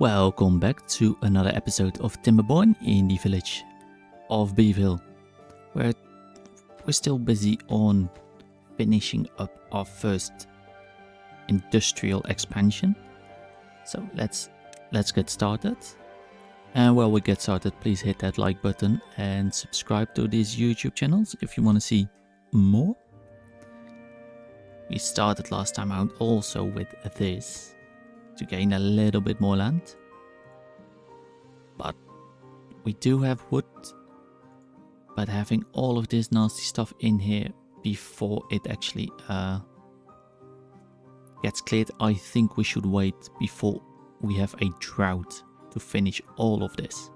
Welcome back to another episode of Timberborn in the village of Beaville, where we're still busy on finishing up our first industrial expansion. So let's get started. And while we get started, please hit that like button and subscribe to these YouTube channels if you want to see more. We started last time out also with this to gain a little bit more land, but we do have wood, but having all of this nasty stuff in here before it actually gets cleared, I think we should wait before we have a drought to finish all of this.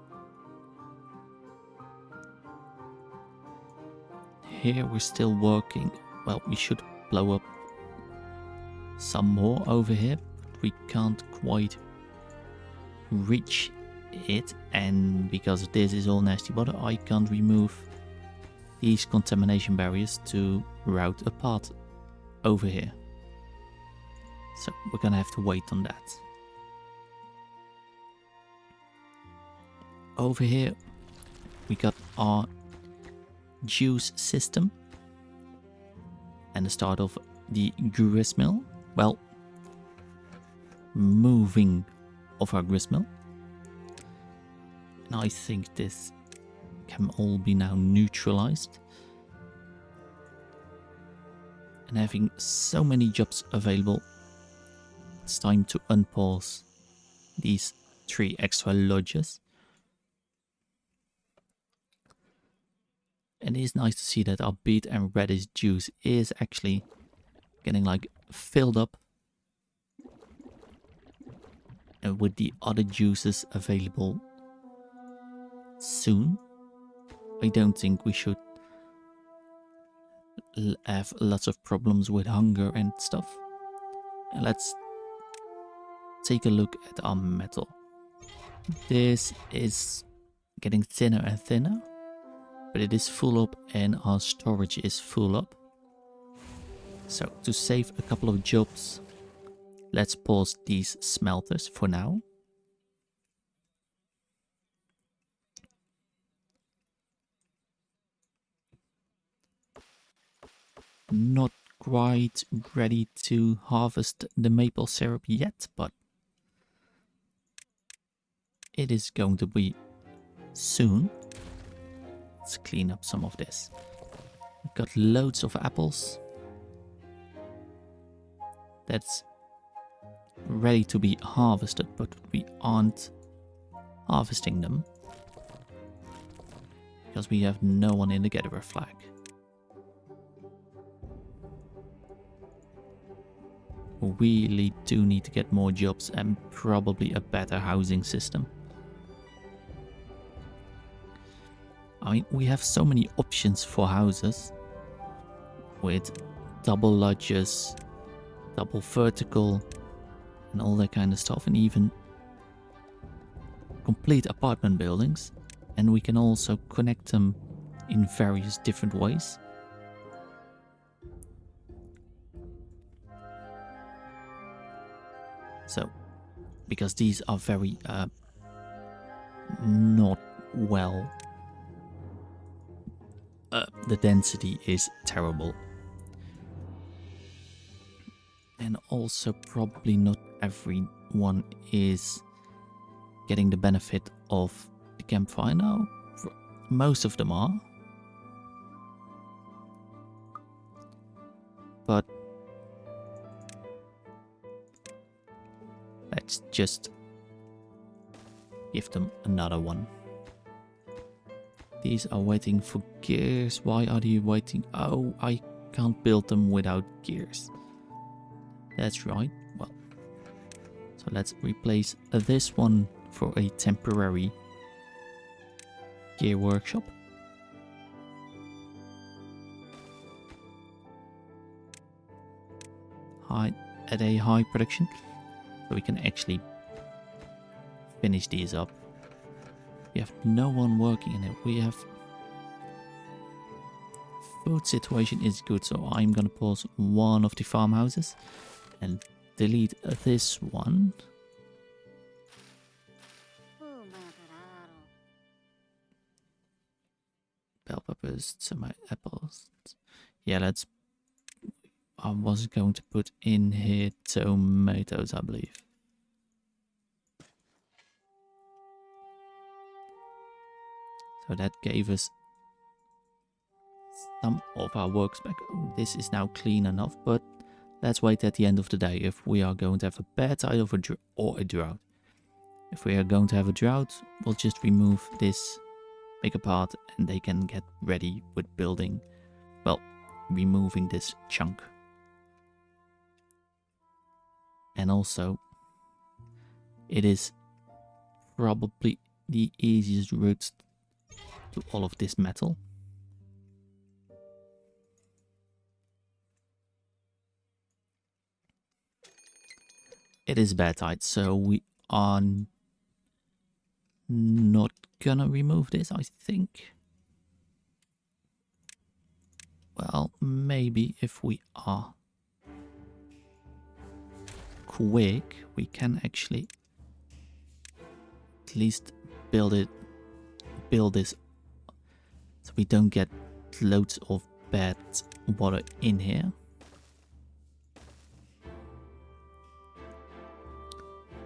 Here we're still working. Well, we should blow up some more over here, but we can't quite reach it, and because this is all nasty water, I can't remove these contamination barriers to route a path over here. So we're gonna have to wait on that. Over here we got our juice system and the start of the grist mill. Well, moving of our grist mill. And I think this can all be now neutralized. And having so many jobs available, it's time to unpause these 3 extra lodges. And it is nice to see that our beet and radish juice is actually getting like filled up. And with the other juices available soon, I don't think we should have lots of problems with hunger and stuff. And let's take a look at our metal. This is getting thinner and thinner, but it is full up and our storage is full up. So to save a couple of jobs, let's pause these smelters for now. Not quite ready to harvest the maple syrup yet, but it is going to be soon. Let's clean up some of this. We've got loads of apples. That's ready to be harvested, but we aren't harvesting them because we have no one in the gatherer flag. We really do need to get more jobs and probably a better housing system. I mean, we have so many options for houses with double lodges, double vertical, and all that kind of stuff, and even complete apartment buildings. And we can also connect them in various different ways. So, because these are very not well, the density is terrible. And also probably not everyone is getting the benefit of the campfire now. Most of them are. But let's just give them another one. These are waiting for gears. Why are they waiting? Oh, I can't build them without gears. That's right. Well, so let's replace this one for a temporary gear workshop. At a high production, so we can actually finish these up. We have no one working in it. We have food situation is good, so I'm gonna pause one of the farmhouses and delete this one. bell peppers, tomato apples. Yeah, let's. I was going to put in here tomatoes, I believe. So that gave us some of our works back. Oh, this is now clean enough, but let's wait at the end of the day if we are going to have a bad tide or a drought. If we are going to have a drought, we'll just remove this, make a path, and they can get ready with building, well, removing this chunk. And also, it is probably the easiest route to all of this metal. It is bad tide, so we are not gonna remove this, I think. Well, maybe if we are quick, we can actually at least build this so we don't get loads of bad water in here.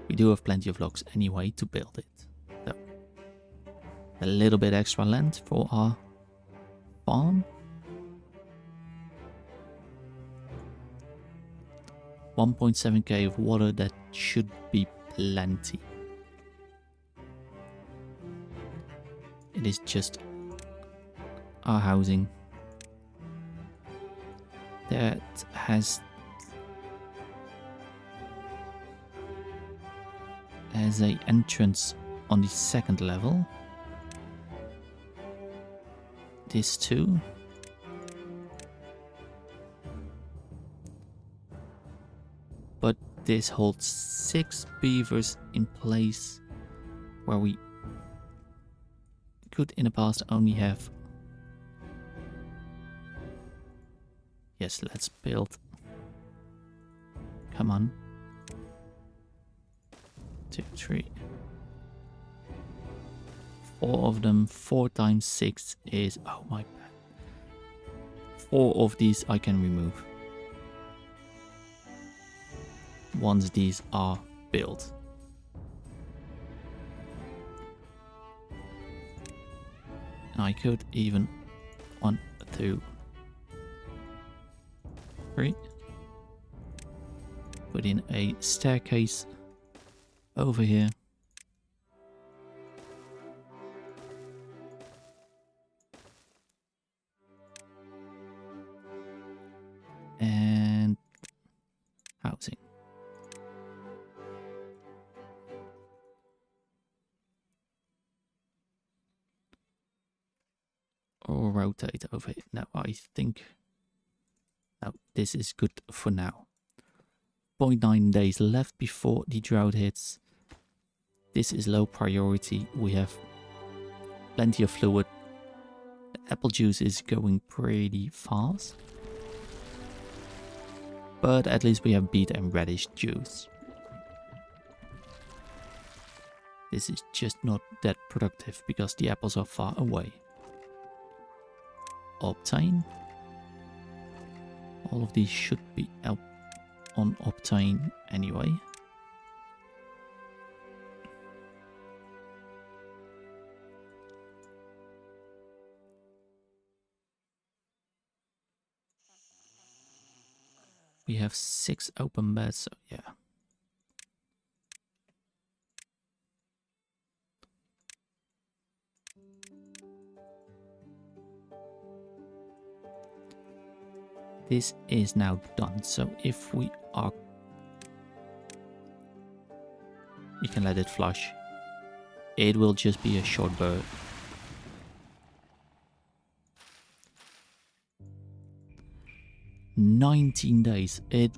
We do have plenty of logs anyway to build it. So, a little bit extra land for our farm. 1.7k of water, that should be plenty. It is just our housing that has a entrance on the second level. This too. But this holds 6 beavers in place where we could in the past only have. Yes, let's build. Come on. 2, 3. 4 of them. 4 times 6 is. Oh my bad. 4 of these I can remove once these are built. And I could even 1, 2, 3 put in a staircase over here. And housing. Or rotate over here. No, I think. No, this is good for now. 0.9 days left before the drought hits. This is low priority. We have plenty of fluid. The apple juice is going pretty fast. But at least we have beet and radish juice. This is just not that productive because the apples are far away. Obtain. All of these should be on obtain anyway. We have 6 open beds, so yeah. This is now done, so if we are... You can let it flush. It will just be a short bird. "19 days. It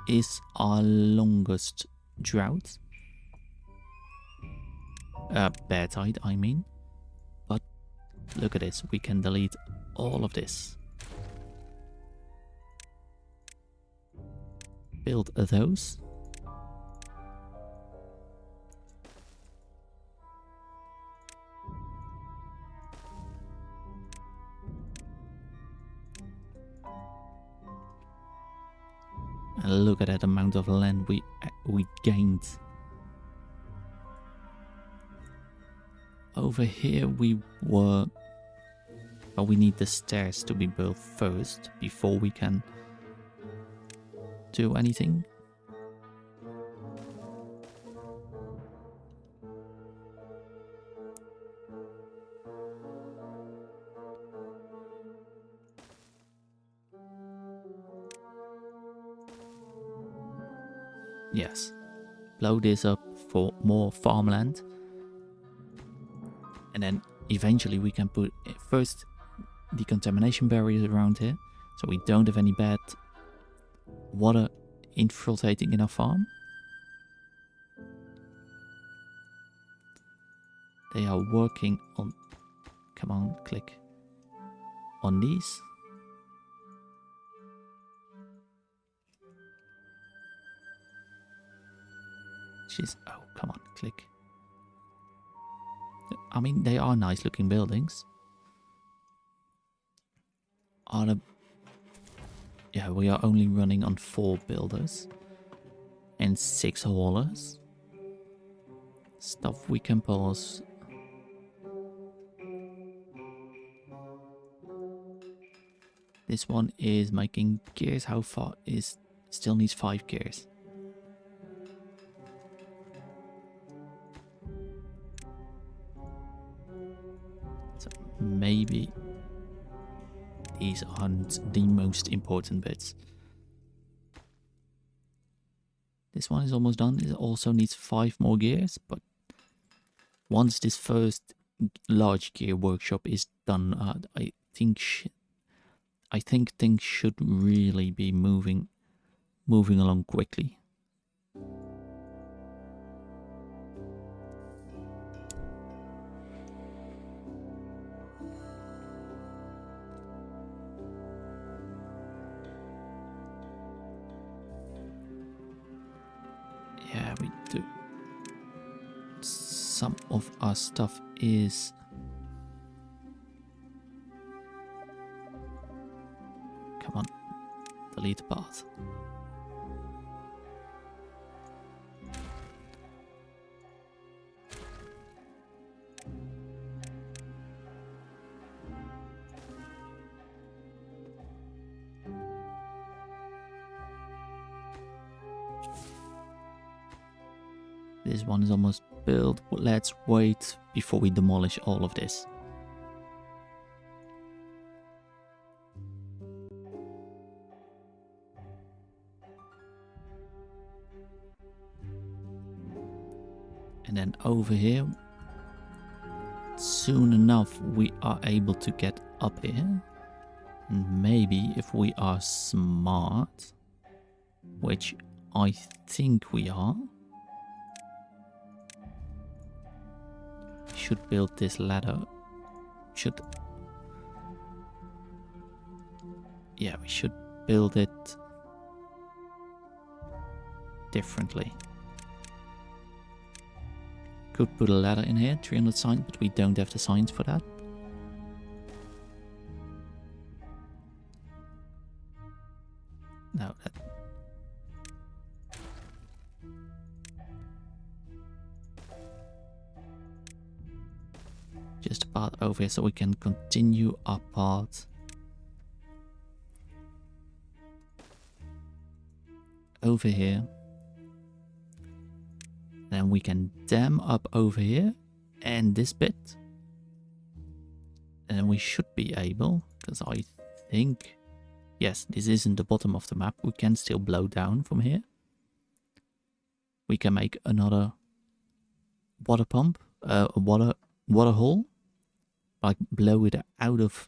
is our longest drought. Bad tide, I mean. But look at this. We can delete all of this. Build those. And look at that amount of land we gained. Over here we were... But we need the stairs to be built first before we can do anything. Yes. Blow this up for more farmland. And then eventually we can put first decontamination barriers around here, so we don't have any bad water infiltrating in our farm. They are working on... Come on, click on these. Oh, come on, click. I mean, they are nice looking buildings. Yeah, we are only running on 4 builders and 6 haulers. Stuff we can pause. This one is making gears. How far is... Still needs 5 gears. So maybe these aren't the most important bits. This one is almost done. It also needs 5 more gears, but once this first large gear workshop is done, I think things should really be moving along quickly. Yeah, we do. Some of our stuff is... Come on, delete the path. This one is almost built. Let's wait before we demolish all of this. And then over here, soon enough we are able to get up here. And maybe if we are smart, which I think we are, should build this ladder. Yeah, we should build it differently. Could put a ladder in here, 300 signs, but we don't have the signs for that. No, that... Just a path over here so we can continue our path. Over here. Then we can dam up over here and this bit. And then we should be able, because I think, yes, this isn't the bottom of the map. We can still blow down from here. We can make another water pump, a water hole, like blow it out of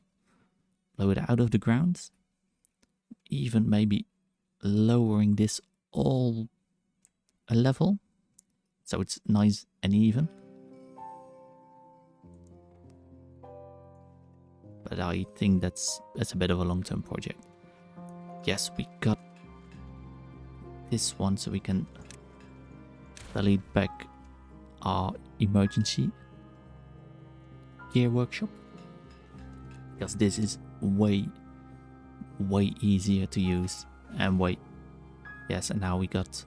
the ground. Even maybe lowering this all a level, so it's nice and even. But I think that's a bit of a long-term project. Yes, we got this one so we can delete back our emergency gear workshop, because this is way easier to use and way Yes, and now we got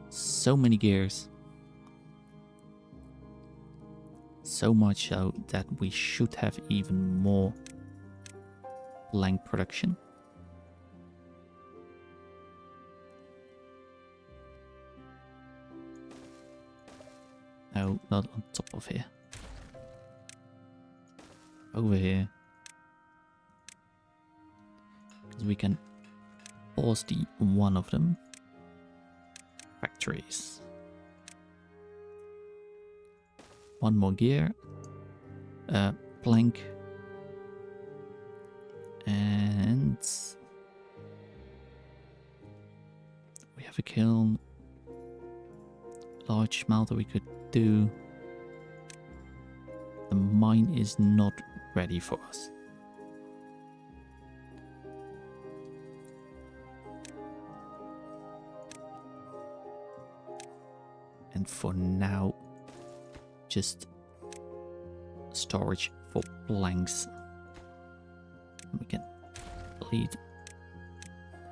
so many gears. So much so that we should have even more plank production. No, not on top of here. Over here. Because we can pause the one of them. Factories. One more gear. Plank. And we have a kiln. Large smelter we could do. The mine is not ready for us. And for now, just storage for planks. We can lead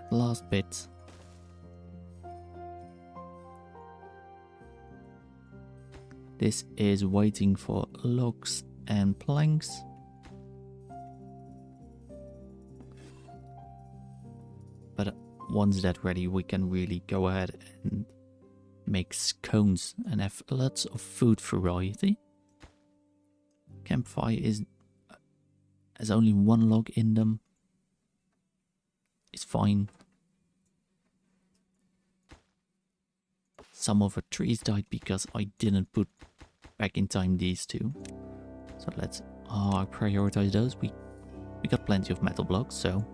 the last bit. This is waiting for logs and planks. But once that's ready, we can really go ahead and make scones and have lots of food variety. Campfire has only one log in them. It's fine. Some of the trees died because I didn't put back in time these two. So let's prioritize those. We got plenty of metal blocks, so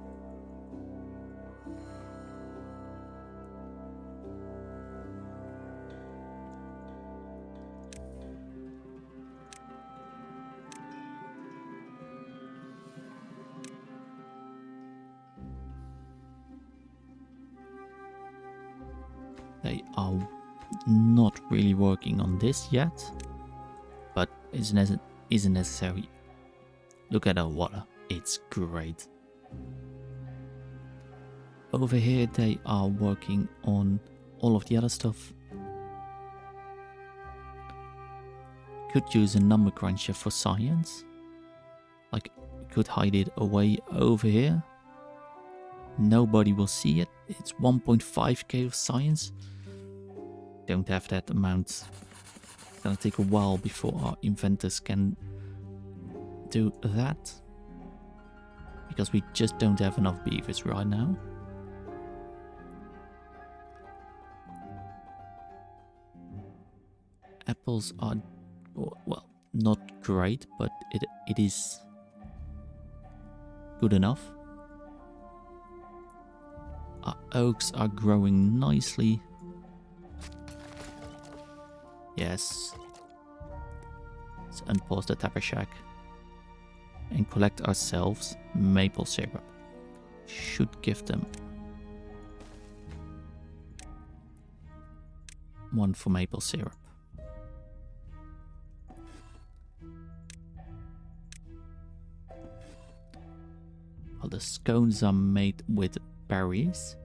they are not really working on this yet, but isn't necessary. Look at our water, it's great. Over here they are working on all of the other stuff. Could use a number cruncher for science. Like, could hide it away over here. Nobody will see it. It's 1.5k of science. Don't have that amount. It's gonna take a while before our inventors can do that. Because we just don't have enough beavers right now. Apples are, well, not great, but it is good enough. Our oaks are growing nicely. Yes. Let's unpause the tapper shack and collect ourselves maple syrup. Should give them one for maple syrup. Well, the scones are made with berries.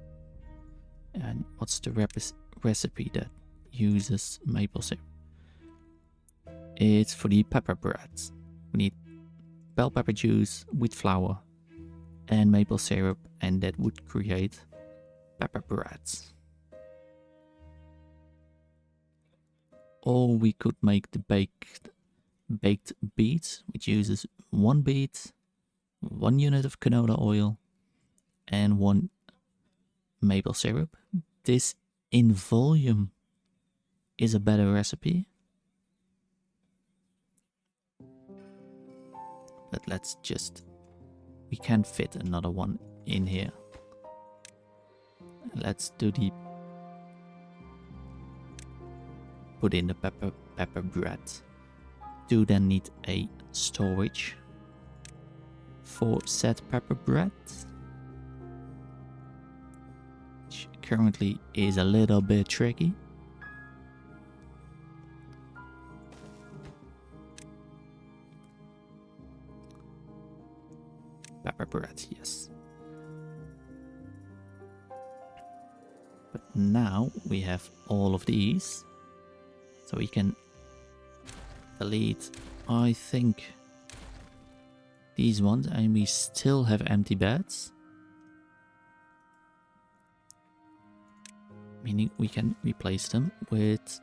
And what's the recipe that uses maple syrup? It's for the pepper breads. We need bell pepper juice, wheat flour, and maple syrup, and that would create pepper breads. Or we could make the baked beets, which uses 1 beet, 1 unit of canola oil, and 1 maple syrup. This in volume is a better recipe. But let's just, we can't fit another one in here. Let's do the, put in the pepper bread. Do then need a storage for said pepper bread, which currently is a little bit tricky. Pepper bread, yes. now we have all of these. So we can delete, I think, these ones, and we still have empty beds. Meaning we can replace them with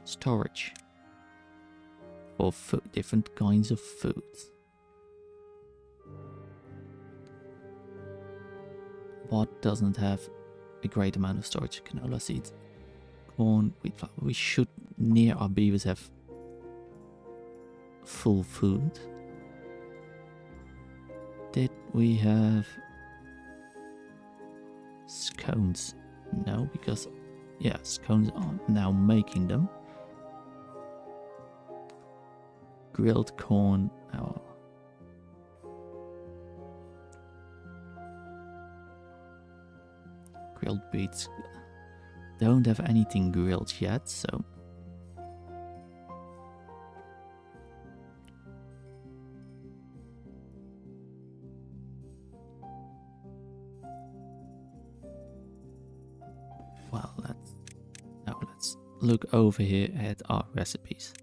storage for different kinds of food. What doesn't have a great amount of storage? Canola seeds, corn, wheat flour. We should, near our beavers, have full food. Did we have scones? No, because yeah, scones are now making them. Grilled corn. Oh. Grilled beets. Don't have anything grilled yet, so well, let's look over here at our recipes.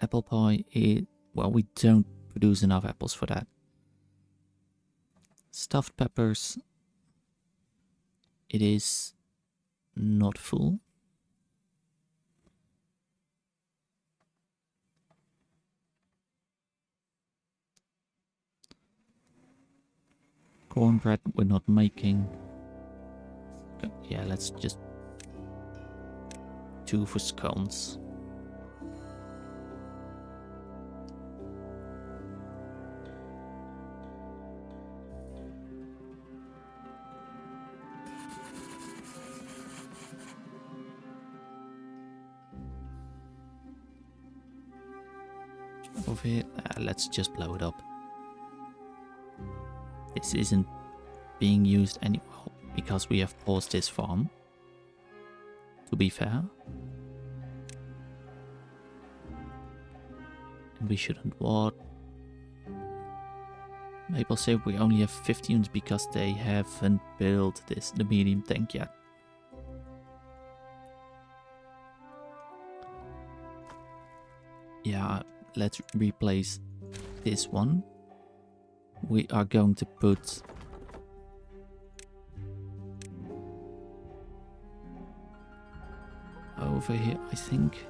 Apple pie, well, we don't produce enough apples for that. Stuffed peppers, it is not full. Cornbread we're not making. Yeah, let's just 2 for scones. Over here, let's just blow it up. This isn't being used anymore because we have paused this farm, to be fair. And we shouldn't what? Maple syrup, we only have 15 because they haven't built the medium tank yet. Yeah, let's replace this one. We are going to put over here, I think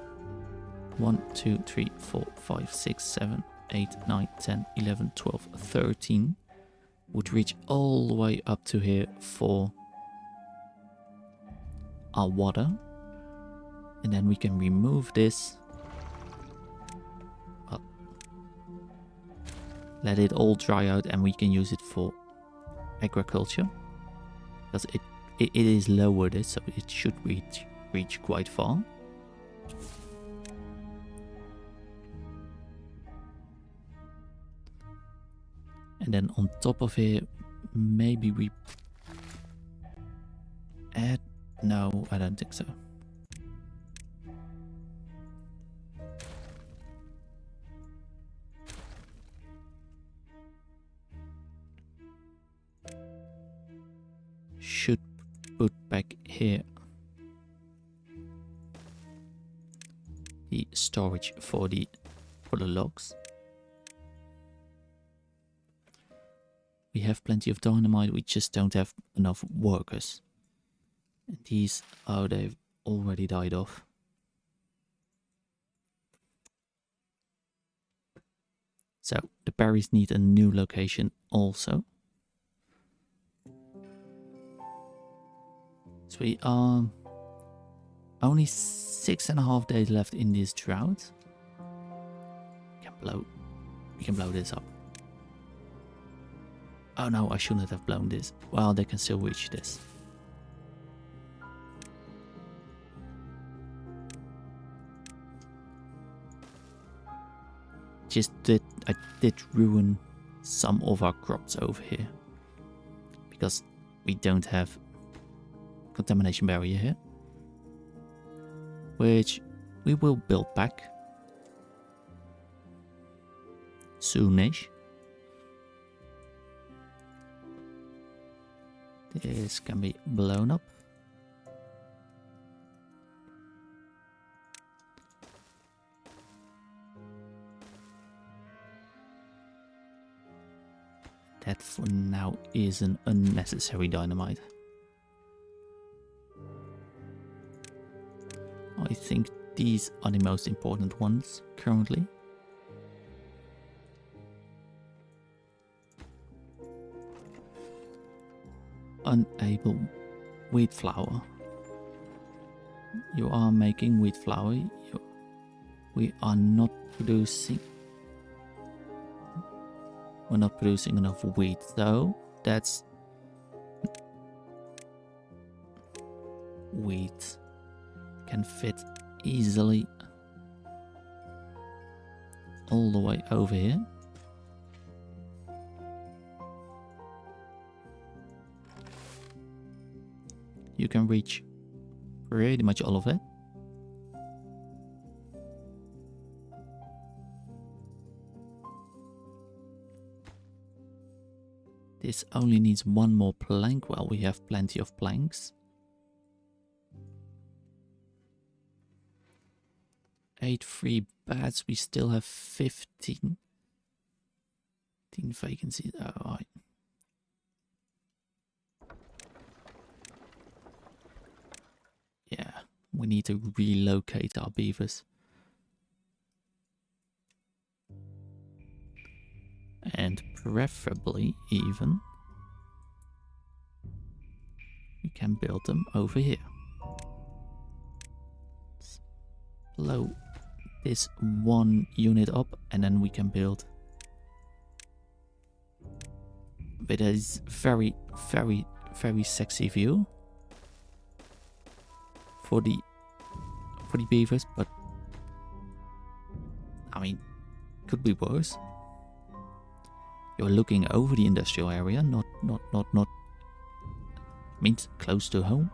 1, 2, 3, 4, 5, 6, 7, 8, 9, 10, 11, 12, 13 would reach all the way up to here for our water. And then we can remove this. Let it all dry out and we can use it for agriculture. Because it is lower this, so it should reach quite far. And then on top of it, maybe we add... No, I don't think so. Should put back here the storage for the logs. We have plenty of dynamite, we just don't have enough workers. And these, oh, they've already died off. So the berries need a new location also. So we are only 6.5 days left in this drought. We can blow this up. Oh no, I shouldn't have blown this. Well, they can still reach this. I did ruin some of our crops over here. Because we don't have contamination barrier here. Which we will build back soonish. This can be blown up. That for now is an unnecessary dynamite. I think these are the most important ones currently. Unable wheat flour. You are making wheat flour. We are not producing. We're not producing enough wheat, though. That's wheat can fit easily all the way over here. You can reach pretty much all of it. This only needs one more plank. Well, we have plenty of planks. 8 free beds. We still have 15 vacancies. Alright. Yeah, we need to relocate our beavers. And preferably even we can build them over here. Let's blow this one unit up and then we can build. But it is very, very, very sexy view for the beavers, but I mean, could be worse. You're looking over the industrial area, not means close to home.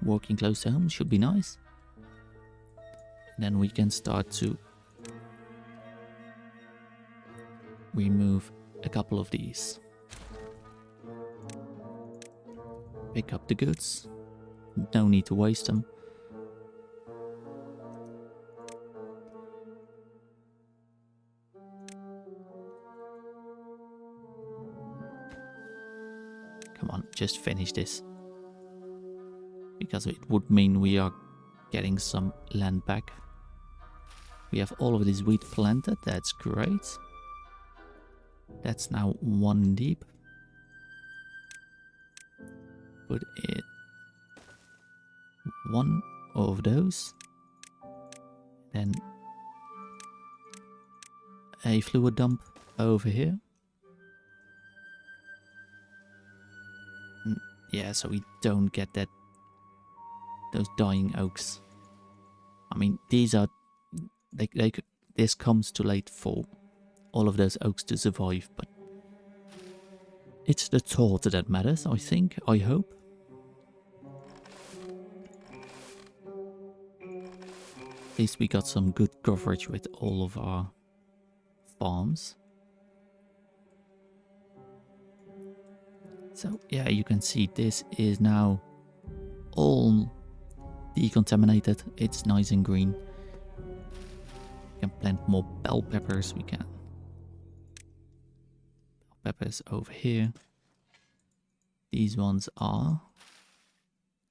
Working close to home should be nice. And then we can start to remove a couple of these. Pick up the goods. No need to waste them. Come on, just finish this. Because it would mean we are getting some land back. We have all of this wheat planted, that's great. That's now 1 deep. Put it one of those. Then a fluid dump over here. Yeah, so we don't get those dying oaks. I mean, these are this comes too late for all of those oaks to survive, but it's the thought that matters, I think, I hope. At least we got some good coverage with all of our farms. So yeah, you can see this is now all decontaminated. It's nice and green. We can plant more bell peppers. We can. Bell peppers over here. These ones are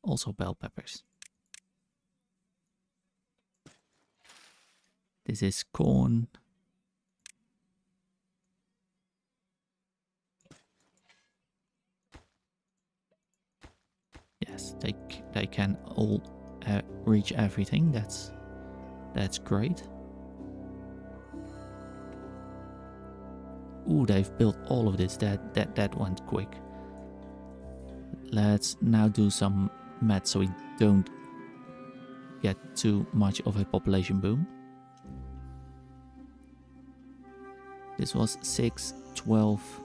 also bell peppers. This is corn. Yes, they can all reach everything. That's great. Ooh, they've built all of this. That went quick. Let's now do some math so we don't get too much of a population boom. This was 6, 12,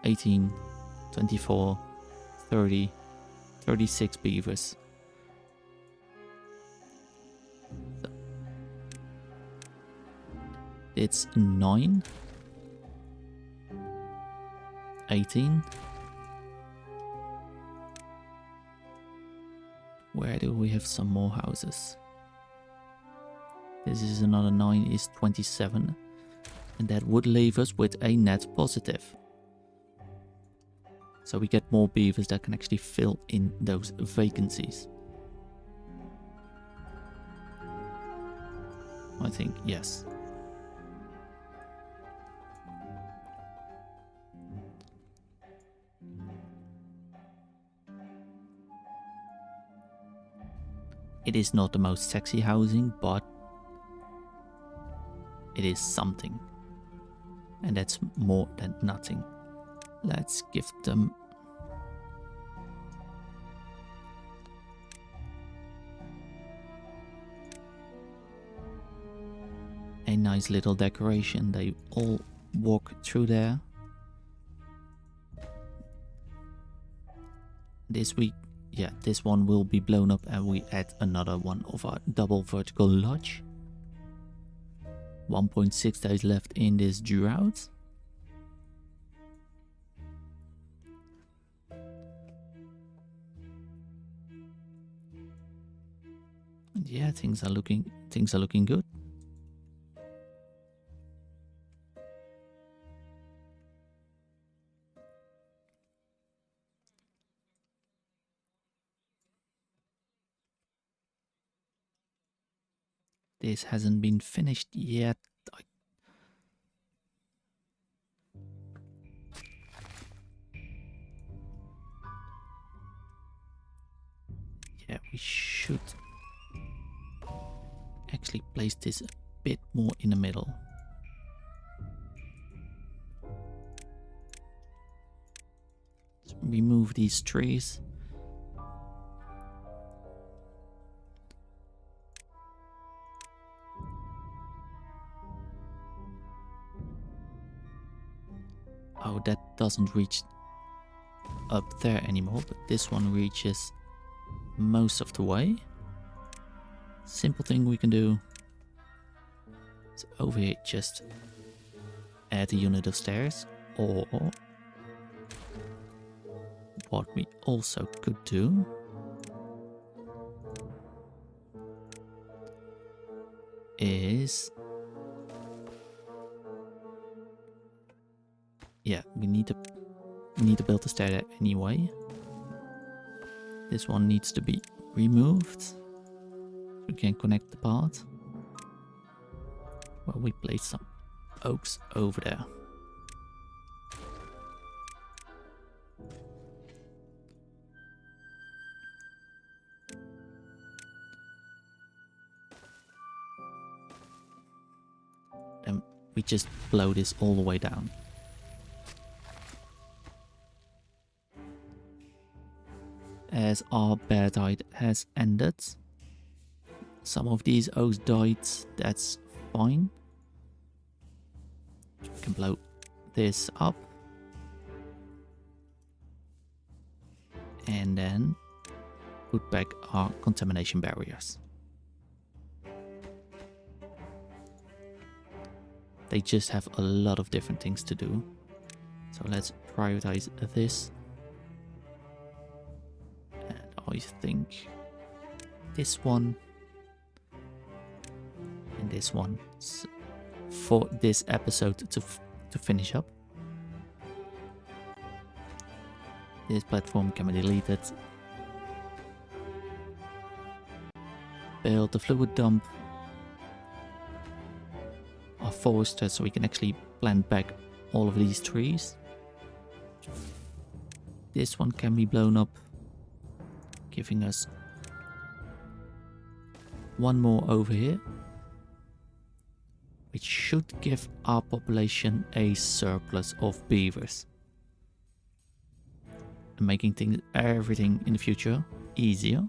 18, 24, 30, 36 beavers. So it's 9, 18, Where do we have some more houses? This is another 9 is 27. And that would leave us with a net positive. So we get more beavers that can actually fill in those vacancies. I think, yes. It is not the most sexy housing, but it is something. And that's more than nothing. Let's give them a nice little decoration. They all walk through there. This week, yeah, this one will be blown up and we add another one of our double vertical lodge. 1.6 days left in this drought. Yeah, things are looking good. This hasn't been finished yet. Yeah, we should actually place this a bit more in the middle. Let's remove these trees. Oh, that doesn't reach up there anymore, but this one reaches most of the way. Simple thing we can do is over here just add a unit of stairs, or what we also could do is, yeah, we need to build a stair there anyway. This one needs to be removed. We can connect the part. Well, we place some oaks over there. Then we just blow this all the way down. As our bear diet has ended, some of these oaks died, that's fine. We can blow this up. And then put back our contamination barriers. They just have a lot of different things to do. So let's prioritize this. And I think this one and this one for this episode to finish up. This platform can be deleted. Build the fluid dump. Our forester, so we can actually plant back all of these trees. This one can be blown up, giving us one more over here, which should give our population a surplus of beavers, and making everything in the future easier.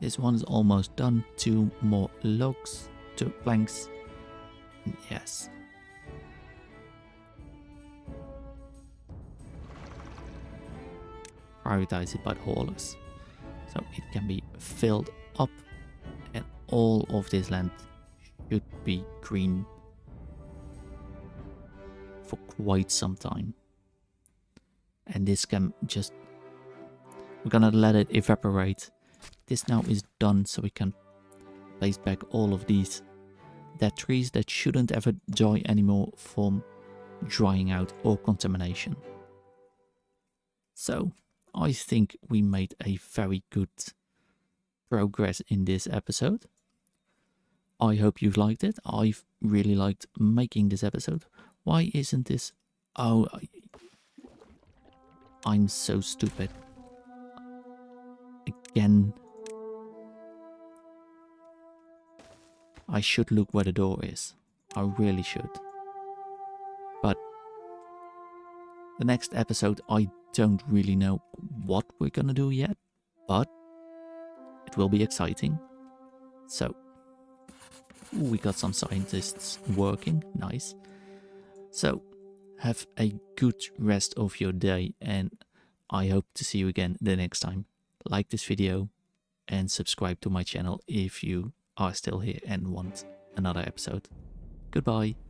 This one is almost done. 2 more logs, 2 planks. And yes. Prioritize it by the haulers. So it can be filled up and all of this land should be green for quite some time. And this can just... we're gonna let it evaporate. This now is done, so we can place back all of these dead trees that shouldn't ever die anymore from drying out or contamination. So I think we made a very good progress in this episode. I hope you've liked it. I've really liked making this episode. Why isn't this... oh, I'm so stupid. Again. I should look where the door is. I really should. But the next episode, I don't really know what we're gonna do yet, but it will be exciting. So, we got some scientists working, nice. So, have a good rest of your day, and I hope to see you again the next time. Like this video and subscribe to my channel if you are still here and want another episode. Goodbye.